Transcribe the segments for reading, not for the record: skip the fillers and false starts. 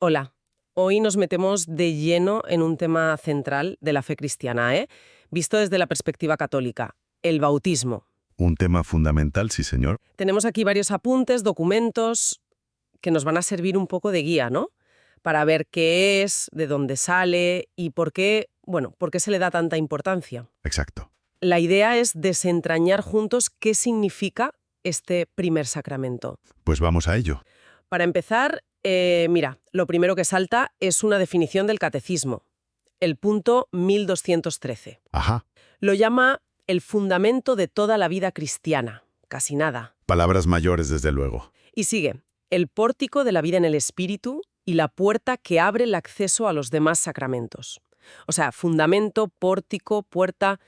Hola, hoy nos metemos de lleno en un tema central de la fe cristiana, visto desde la perspectiva católica, el bautismo. Un tema fundamental, sí, señor. Tenemos aquí varios apuntes, documentos que nos van a servir un poco de guía, ¿no? Para ver qué es, de dónde sale y por qué, bueno, por qué se le da tanta importancia. Exacto. La idea es desentrañar juntos qué significa este primer sacramento. Pues vamos a ello. Para empezar, mira, lo primero que salta es una definición del catecismo, el punto 1213. Ajá. Lo llama el fundamento de toda la vida cristiana, casi nada. Palabras mayores, desde luego. Y sigue, el pórtico de la vida en el espíritu y la puerta que abre el acceso a los demás sacramentos. O sea, fundamento, pórtico, puerta,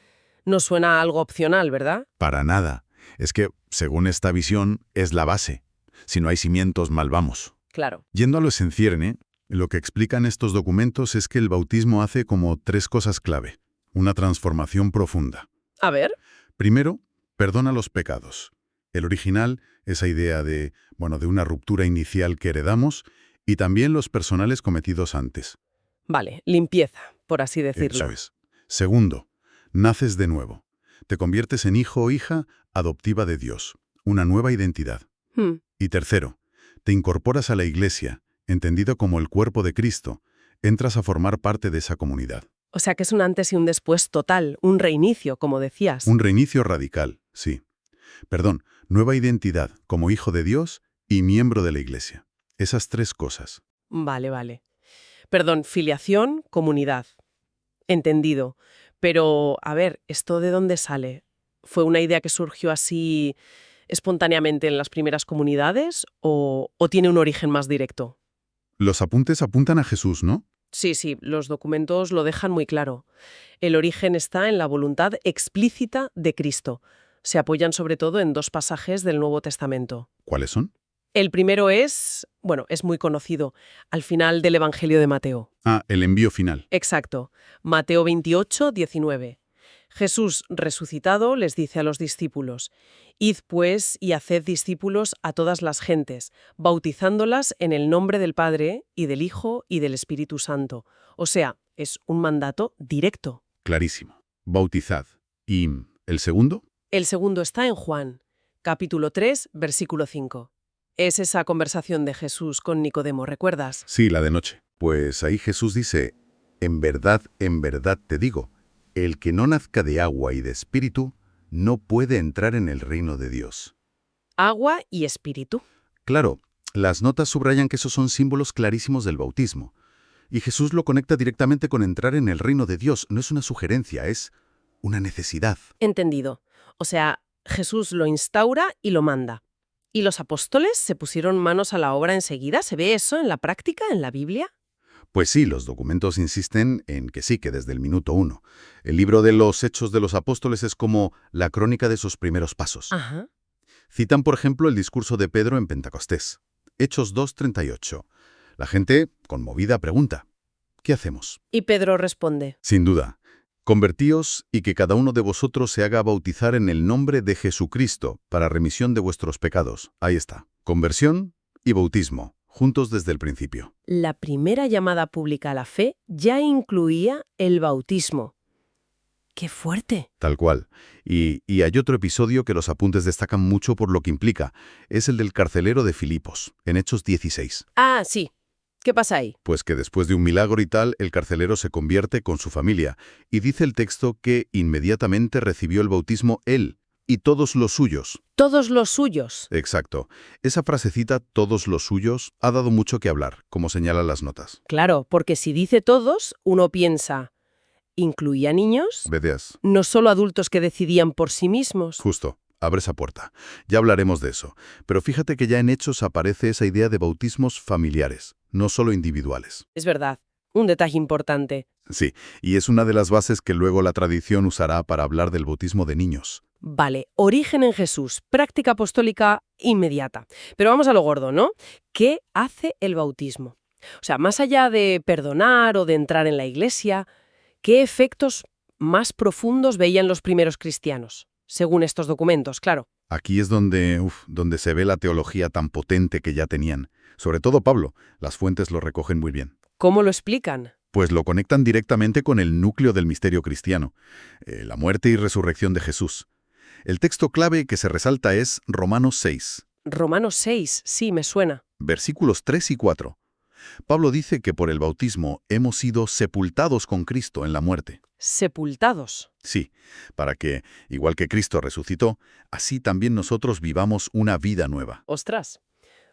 no suena a algo opcional, ¿verdad? Para nada. Es que, según esta visión, es la base. Si no hay cimientos, mal vamos. Claro. Yendo a lo esencial, lo que explican estos documentos es que el bautismo hace como 3 cosas clave. Una transformación profunda. A ver. Primero, perdona los pecados. El original, esa idea de una ruptura inicial que heredamos, y también los personales cometidos antes. Vale, limpieza, por así decirlo. Eso es. Segundo, naces de nuevo. Te conviertes en hijo o hija adoptiva de Dios. Una nueva identidad. Y tercero, te incorporas a la Iglesia, entendido como el cuerpo de Cristo. Entras a formar parte de esa comunidad. O sea que es un antes y un después total, un reinicio, como decías. Un reinicio radical, sí. Perdón, nueva identidad como hijo de Dios y miembro de la Iglesia. Esas 3 cosas. Vale. Perdón, filiación, comunidad. Entendido. Pero, a ver, ¿esto de dónde sale? ¿Fue una idea que surgió así espontáneamente en las primeras comunidades o tiene un origen más directo? Los apuntes apuntan a Jesús, ¿no? Sí, los documentos lo dejan muy claro. El origen está en la voluntad explícita de Cristo. Se apoyan sobre todo en 2 pasajes del Nuevo Testamento. ¿Cuáles son? El primero es muy conocido, al final del Evangelio de Mateo. Ah, el envío final. Exacto. Mateo 28, 19. Jesús, resucitado, les dice a los discípulos: «Id pues y haced discípulos a todas las gentes, bautizándolas en el nombre del Padre, y del Hijo, y del Espíritu Santo». O sea, es un mandato directo. Clarísimo. Bautizad. ¿Y el segundo? El segundo está en Juan, capítulo 3, versículo 5. Es esa conversación de Jesús con Nicodemo, ¿recuerdas? Sí, la de noche. Pues ahí Jesús dice, en verdad te digo, el que no nazca de agua y de espíritu no puede entrar en el reino de Dios. Agua y espíritu. Claro, las notas subrayan que esos son símbolos clarísimos del bautismo. Y Jesús lo conecta directamente con entrar en el reino de Dios. No es una sugerencia, es una necesidad. Entendido. O sea, Jesús lo instaura y lo manda. ¿Y los apóstoles se pusieron manos a la obra enseguida? ¿Se ve eso en la práctica, en la Biblia? Pues sí, los documentos insisten en que sí, que desde el minuto 1. El libro de los Hechos de los Apóstoles es como la crónica de sus primeros pasos. Ajá. Citan, por ejemplo, el discurso de Pedro en Pentecostés. Hechos 2:38. La gente, conmovida, pregunta, ¿qué hacemos? Y Pedro responde: Sin duda, convertíos y que cada uno de vosotros se haga bautizar en el nombre de Jesucristo para remisión de vuestros pecados. Ahí está. Conversión y bautismo, juntos desde el principio. La primera llamada pública a la fe ya incluía el bautismo. ¡Qué fuerte! Tal cual. Y hay otro episodio que los apuntes destacan mucho por lo que implica. Es el del carcelero de Filipos, en Hechos 16. Ah, sí. ¿Qué pasa ahí? Pues que después de un milagro y tal, el carcelero se convierte con su familia. Y dice el texto que inmediatamente recibió el bautismo él y todos los suyos. Todos los suyos. Exacto. Esa frasecita, todos los suyos, ha dado mucho que hablar, como señalan las notas. Claro, porque si dice todos, uno piensa, ¿incluía niños? Vedeas. No solo adultos que decidían por sí mismos. Justo. Abre esa puerta. Ya hablaremos de eso. Pero fíjate que ya en Hechos aparece esa idea de bautismos familiares, no solo individuales. Es verdad, un detalle importante. Sí, y es una de las bases que luego la tradición usará para hablar del bautismo de niños. Vale, origen en Jesús, práctica apostólica inmediata. Pero vamos a lo gordo, ¿no? ¿Qué hace el bautismo? O sea, más allá de perdonar o de entrar en la iglesia, ¿qué efectos más profundos veían los primeros cristianos? Según estos documentos, claro. Aquí es donde se ve la teología tan potente que ya tenían. Sobre todo Pablo, las fuentes lo recogen muy bien. ¿Cómo lo explican? Pues lo conectan directamente con el núcleo del misterio cristiano, la muerte y resurrección de Jesús. El texto clave que se resalta es Romanos 6. Romanos 6, sí, me suena. Versículos 3 y 4. Pablo dice que por el bautismo hemos sido sepultados con Cristo en la muerte. Sepultados. Sí, para que, igual que Cristo resucitó, así también nosotros vivamos una vida nueva. Ostras.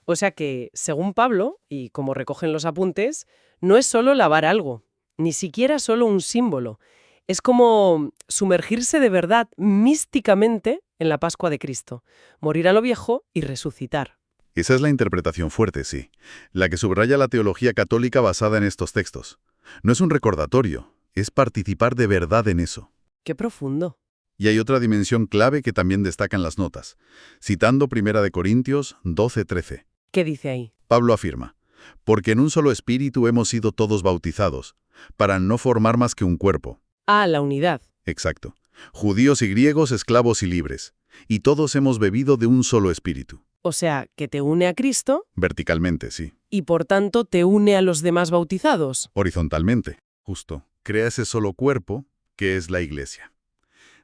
O sea que, según Pablo, y como recogen los apuntes, no es solo lavar algo, ni siquiera solo un símbolo. Es como sumergirse de verdad, místicamente, en la Pascua de Cristo, morir a lo viejo y resucitar. Esa es la interpretación fuerte, sí, la que subraya la teología católica basada en estos textos. No es un recordatorio, es participar de verdad en eso. ¡Qué profundo! Y hay otra dimensión clave que también destacan las notas, citando 1 Corintios 12:13. ¿Qué dice ahí? Pablo afirma, porque en un solo espíritu hemos sido todos bautizados, para no formar más que un cuerpo. Ah, la unidad. Exacto. Judíos y griegos, esclavos y libres. Y todos hemos bebido de un solo espíritu. O sea, que te une a Cristo Verticalmente, sí. y por tanto te une a los demás bautizados. Horizontalmente, justo. Crea ese solo cuerpo, que es la Iglesia.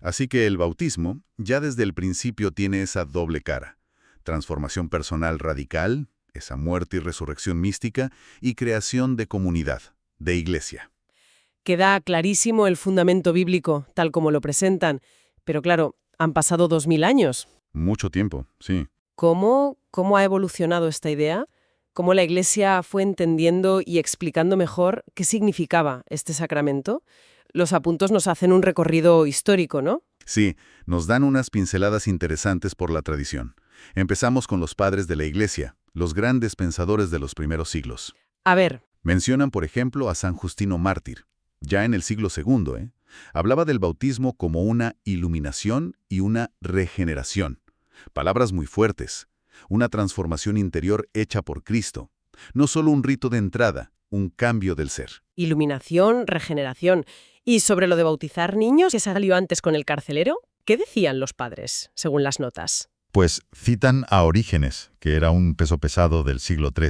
Así que el bautismo ya desde el principio tiene esa doble cara. Transformación personal radical, esa muerte y resurrección mística, y creación de comunidad, de iglesia. Queda clarísimo el fundamento bíblico, tal como lo presentan. Pero claro, han pasado 2000 años. Mucho tiempo, sí. ¿Cómo ha evolucionado esta idea? ¿Cómo la Iglesia fue entendiendo y explicando mejor qué significaba este sacramento? Los apuntos nos hacen un recorrido histórico, ¿no? Sí, nos dan unas pinceladas interesantes por la tradición. Empezamos con los padres de la Iglesia, los grandes pensadores de los primeros siglos. A ver. Mencionan, por ejemplo, a San Justino Mártir, ya en el siglo II, Hablaba del bautismo como una iluminación y una regeneración. Palabras muy fuertes. Una transformación interior hecha por Cristo. No solo un rito de entrada, un cambio del ser. Iluminación, regeneración. ¿Y sobre lo de bautizar niños que salió antes con el carcelero? ¿Qué decían los padres, según las notas? Pues citan a Orígenes, que era un peso pesado del siglo III.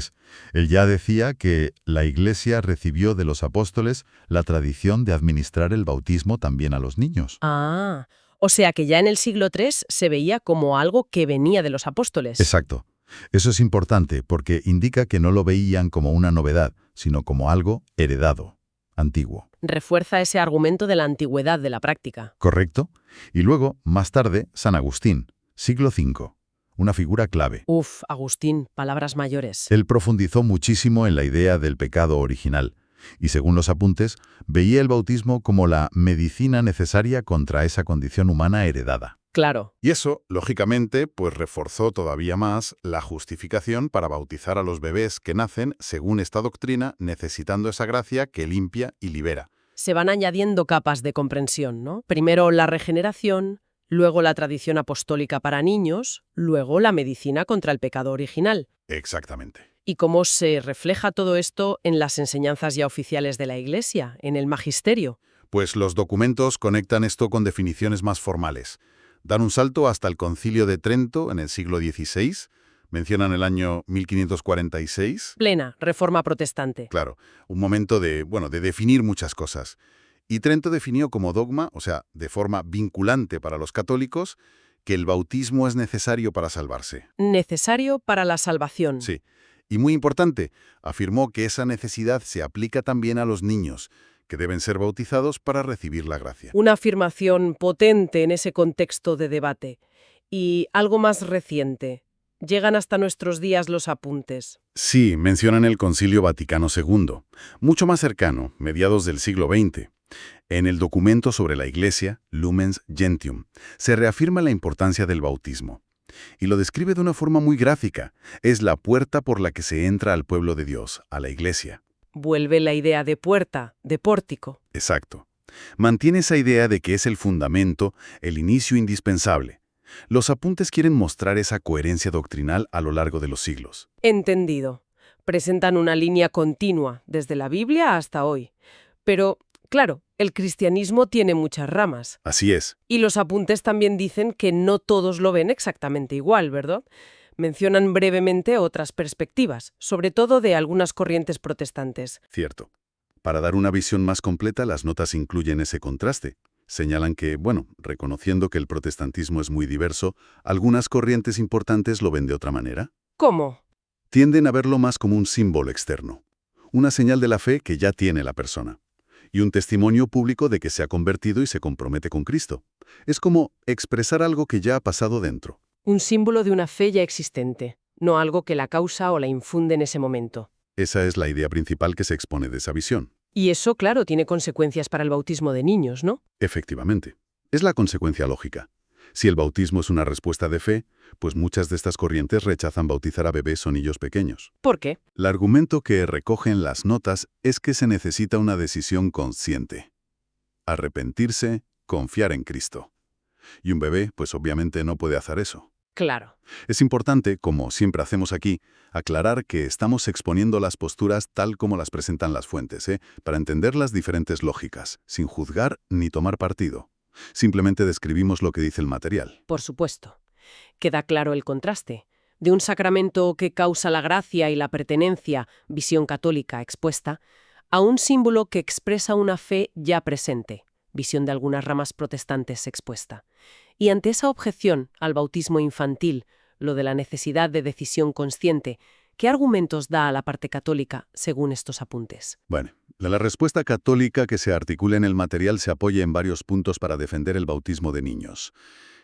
Él ya decía que la Iglesia recibió de los apóstoles la tradición de administrar el bautismo también a los niños. Ah, o sea que ya en el siglo III se veía como algo que venía de los apóstoles. Exacto. Eso es importante porque indica que no lo veían como una novedad, sino como algo heredado, antiguo. Refuerza ese argumento de la antigüedad de la práctica. ¿Correcto? Y luego, más tarde, San Agustín, siglo V, una figura clave. Agustín, palabras mayores. Él profundizó muchísimo en la idea del pecado original y, según los apuntes, veía el bautismo como la medicina necesaria contra esa condición humana heredada. Claro. Y eso, lógicamente, pues reforzó todavía más la justificación para bautizar a los bebés que nacen, según esta doctrina, necesitando esa gracia que limpia y libera. Se van añadiendo capas de comprensión, ¿no? Primero la regeneración, luego la tradición apostólica para niños, luego la medicina contra el pecado original. Exactamente. ¿Y cómo se refleja todo esto en las enseñanzas ya oficiales de la Iglesia, en el magisterio? Pues los documentos conectan esto con definiciones más formales. Dan un salto hasta el Concilio de Trento en el siglo XVI, mencionan el año 1546. Plena reforma protestante. Claro, un momento de definir muchas cosas. Y Trento definió como dogma, o sea, de forma vinculante para los católicos, que el bautismo es necesario para salvarse. Necesario para la salvación. Sí. Y muy importante, afirmó que esa necesidad se aplica también a los niños, que deben ser bautizados para recibir la gracia. Una afirmación potente en ese contexto de debate. Y algo más reciente. Llegan hasta nuestros días los apuntes. Sí, mencionan el Concilio Vaticano II, mucho más cercano, mediados del siglo XX. En el documento sobre la Iglesia, Lumen Gentium, se reafirma la importancia del bautismo. Y lo describe de una forma muy gráfica. Es la puerta por la que se entra al pueblo de Dios, a la Iglesia. Vuelve la idea de puerta, de pórtico. Exacto. Mantiene esa idea de que es el fundamento, el inicio indispensable. Los apuntes quieren mostrar esa coherencia doctrinal a lo largo de los siglos. Entendido. Presentan una línea continua, desde la Biblia hasta hoy. Pero, Claro, el cristianismo tiene muchas ramas. Así es. Y los apuntes también dicen que no todos lo ven exactamente igual, ¿verdad? Mencionan brevemente otras perspectivas, sobre todo de algunas corrientes protestantes. Cierto. Para dar una visión más completa, las notas incluyen ese contraste. Señalan que, reconociendo que el protestantismo es muy diverso, algunas corrientes importantes lo ven de otra manera. ¿Cómo? Tienden a verlo más como un símbolo externo, una señal de la fe que ya tiene la persona, y un testimonio público de que se ha convertido y se compromete con Cristo. Es como expresar algo que ya ha pasado dentro. Un símbolo de una fe ya existente, no algo que la causa o la infunde en ese momento. Esa es la idea principal que se expone de esa visión. Y eso, claro, tiene consecuencias para el bautismo de niños, ¿no? Efectivamente. Es la consecuencia lógica. Si el bautismo es una respuesta de fe, pues muchas de estas corrientes rechazan bautizar a bebés o niños pequeños. ¿Por qué? El argumento que recogen las notas es que se necesita una decisión consciente. Arrepentirse, confiar en Cristo. Y un bebé, pues obviamente no puede hacer eso. Claro. Es importante, como siempre hacemos aquí, aclarar que estamos exponiendo las posturas tal como las presentan las fuentes, para entender las diferentes lógicas, sin juzgar ni tomar partido. Simplemente describimos lo que dice el material. Por supuesto. Queda claro el contraste. De un sacramento que causa la gracia y la pertenencia, visión católica expuesta, a un símbolo que expresa una fe ya presente, visión de algunas ramas protestantes expuesta. Y ante esa objeción al bautismo infantil, lo de la necesidad de decisión consciente, ¿qué argumentos da a la parte católica según estos apuntes? Bueno, la respuesta católica que se articula en el material se apoya en varios puntos para defender el bautismo de niños.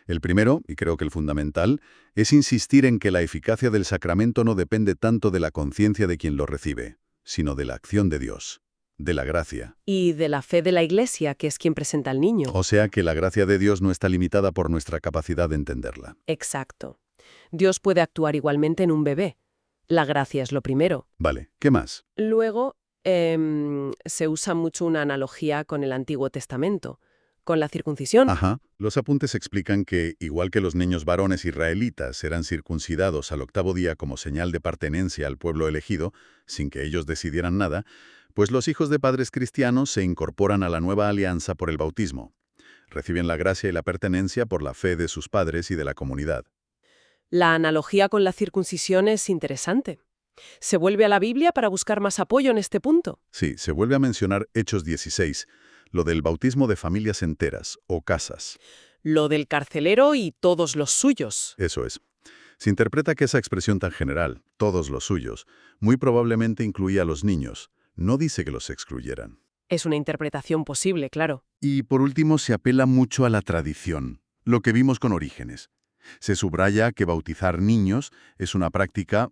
El primero, y creo que el fundamental, es insistir en que la eficacia del sacramento no depende tanto de la conciencia de quien lo recibe, sino de la acción de Dios, de la gracia. Y de la fe de la Iglesia, que es quien presenta al niño. O sea que la gracia de Dios no está limitada por nuestra capacidad de entenderla. Exacto. Dios puede actuar igualmente en un bebé. La gracia es lo primero. Vale, ¿qué más? Luego, se usa mucho una analogía con el Antiguo Testamento, con la circuncisión. Ajá. Los apuntes explican que, igual que los niños varones israelitas eran circuncidados al 8º día como señal de pertenencia al pueblo elegido, sin que ellos decidieran nada, pues los hijos de padres cristianos se incorporan a la nueva alianza por el bautismo. Reciben la gracia y la pertenencia por la fe de sus padres y de la comunidad. La analogía con la circuncisión es interesante. Se vuelve a la Biblia para buscar más apoyo en este punto. Sí, se vuelve a mencionar Hechos 16, lo del bautismo de familias enteras o casas. Lo del carcelero y todos los suyos. Eso es. Se interpreta que esa expresión tan general, todos los suyos, muy probablemente incluía a los niños. No dice que los excluyeran. Es una interpretación posible, claro. Y por último se apela mucho a la tradición, lo que vimos con Orígenes. Se subraya que bautizar niños es una práctica,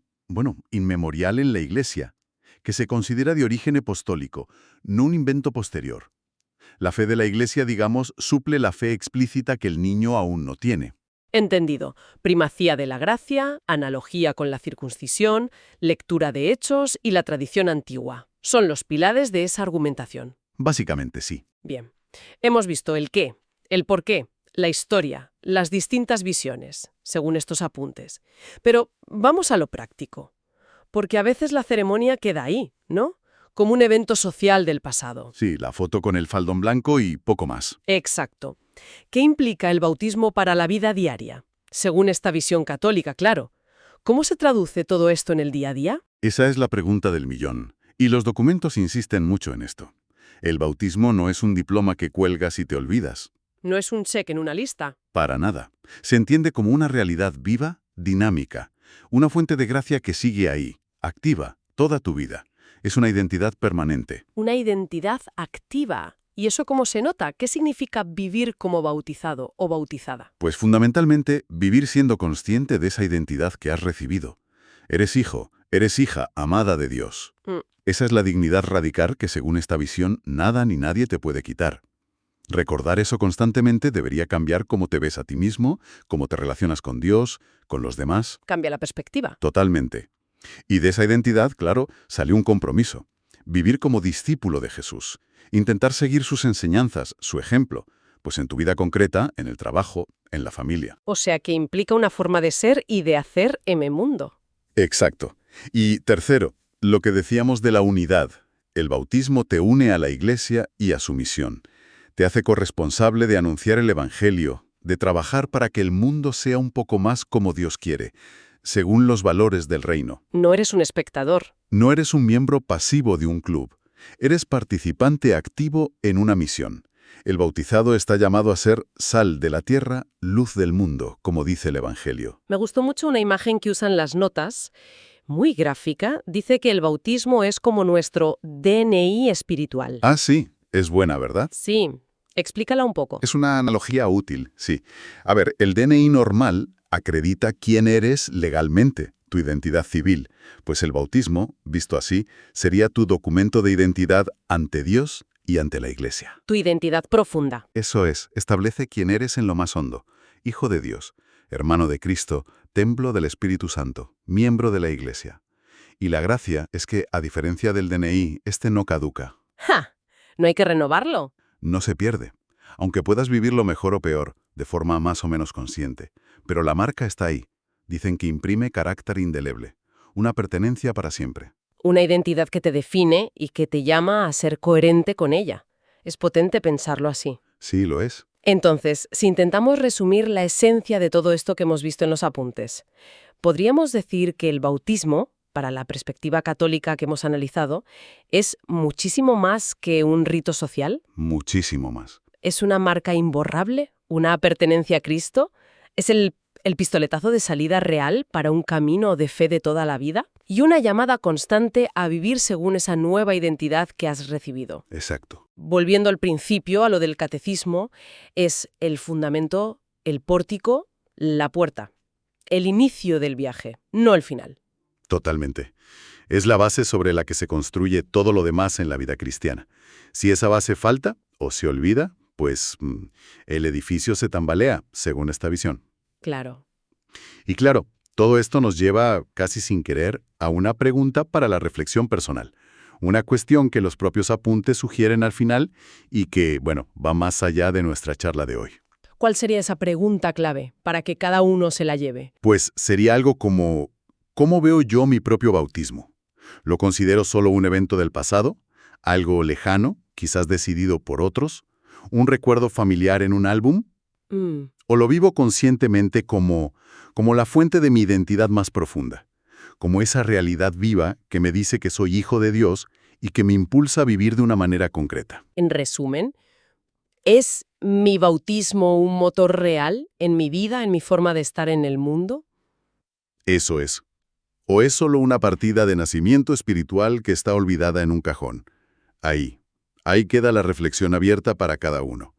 inmemorial en la Iglesia, que se considera de origen apostólico, no un invento posterior. La fe de la Iglesia, digamos, suple la fe explícita que el niño aún no tiene. Entendido. Primacía de la gracia, analogía con la circuncisión, lectura de Hechos y la tradición antigua. Son los pilares de esa argumentación. Básicamente sí. Bien. Hemos visto el qué, el por qué, la historia, las distintas visiones, según estos apuntes. Pero vamos a lo práctico. Porque a veces la ceremonia queda ahí, ¿no? Como un evento social del pasado. Sí, la foto con el faldón blanco y poco más. Exacto. ¿Qué implica el bautismo para la vida diaria? Según esta visión católica, claro. ¿Cómo se traduce todo esto en el día a día? Esa es la pregunta del millón. Y los documentos insisten mucho en esto. El bautismo no es un diploma que cuelgas y te olvidas. No es un cheque en una lista. Para nada. Se entiende como una realidad viva, dinámica. Una fuente de gracia que sigue ahí, activa, toda tu vida. Es una identidad permanente. Una identidad activa. ¿Y eso cómo se nota? ¿Qué significa vivir como bautizado o bautizada? Pues fundamentalmente, vivir siendo consciente de esa identidad que has recibido. Eres hijo, eres hija amada de Dios. Esa es la dignidad radical que, según esta visión, nada ni nadie te puede quitar. Recordar eso constantemente debería cambiar cómo te ves a ti mismo, cómo te relacionas con Dios, con los demás. Cambia la perspectiva. Totalmente. Y de esa identidad, claro, salió un compromiso. Vivir como discípulo de Jesús. Intentar seguir sus enseñanzas, su ejemplo, pues en tu vida concreta, en el trabajo, en la familia. O sea que implica una forma de ser y de hacer en el mundo. Exacto. Y tercero, lo que decíamos de la unidad. El bautismo te une a la Iglesia y a su misión. Te hace corresponsable de anunciar el Evangelio, de trabajar para que el mundo sea un poco más como Dios quiere, según los valores del reino. No eres un espectador. No eres un miembro pasivo de un club. Eres participante activo en una misión. El bautizado está llamado a ser sal de la tierra, luz del mundo, como dice el Evangelio. Me gustó mucho una imagen que usan las notas, muy gráfica. Dice que el bautismo es como nuestro DNI espiritual. Ah, sí, es buena, ¿verdad? Sí, explícala un poco. Es una analogía útil, sí. A ver, el DNI normal acredita quién eres legalmente, tu identidad civil, pues el bautismo, visto así, sería tu documento de identidad ante Dios y ante la Iglesia. Tu identidad profunda. Eso es, establece quién eres en lo más hondo, hijo de Dios, hermano de Cristo, templo del Espíritu Santo, miembro de la Iglesia. Y la gracia es que, a diferencia del DNI, este no caduca. ¡Ja! ¿No hay que renovarlo? No se pierde, aunque puedas vivirlo mejor o peor, de forma más o menos consciente. Pero la marca está ahí. Dicen que imprime carácter indeleble, una pertenencia para siempre. Una identidad que te define y que te llama a ser coherente con ella. Es potente pensarlo así. Sí, lo es. Entonces, si intentamos resumir la esencia de todo esto que hemos visto en los apuntes, podríamos decir que el bautismo, para la perspectiva católica que hemos analizado, es muchísimo más que un rito social. Muchísimo más. Es una marca imborrable, una pertenencia a Cristo. Es el pistoletazo de salida real para un camino de fe de toda la vida y una llamada constante a vivir según esa nueva identidad que has recibido. Exacto. Volviendo al principio, a lo del catecismo, es el fundamento, el pórtico, la puerta, el inicio del viaje, no el final. Totalmente. Es la base sobre la que se construye todo lo demás en la vida cristiana. Si esa base falta o se olvida, pues el edificio se tambalea, según esta visión. Claro. Y claro, todo esto nos lleva, casi sin querer, a una pregunta para la reflexión personal. Una cuestión que los propios apuntes sugieren al final y que, bueno, va más allá de nuestra charla de hoy. ¿Cuál sería esa pregunta clave para que cada uno se la lleve? Pues sería algo como, ¿cómo veo yo mi propio bautismo? ¿Lo considero solo un evento del pasado? ¿Algo lejano, quizás decidido por otros? ¿Un recuerdo familiar en un álbum? ¿O lo vivo conscientemente como la fuente de mi identidad más profunda? Como esa realidad viva que me dice que soy hijo de Dios y que me impulsa a vivir de una manera concreta. En resumen, ¿es mi bautismo un motor real en mi vida, en mi forma de estar en el mundo? Eso es. ¿O es solo una partida de nacimiento espiritual que está olvidada en un cajón? Ahí queda la reflexión abierta para cada uno.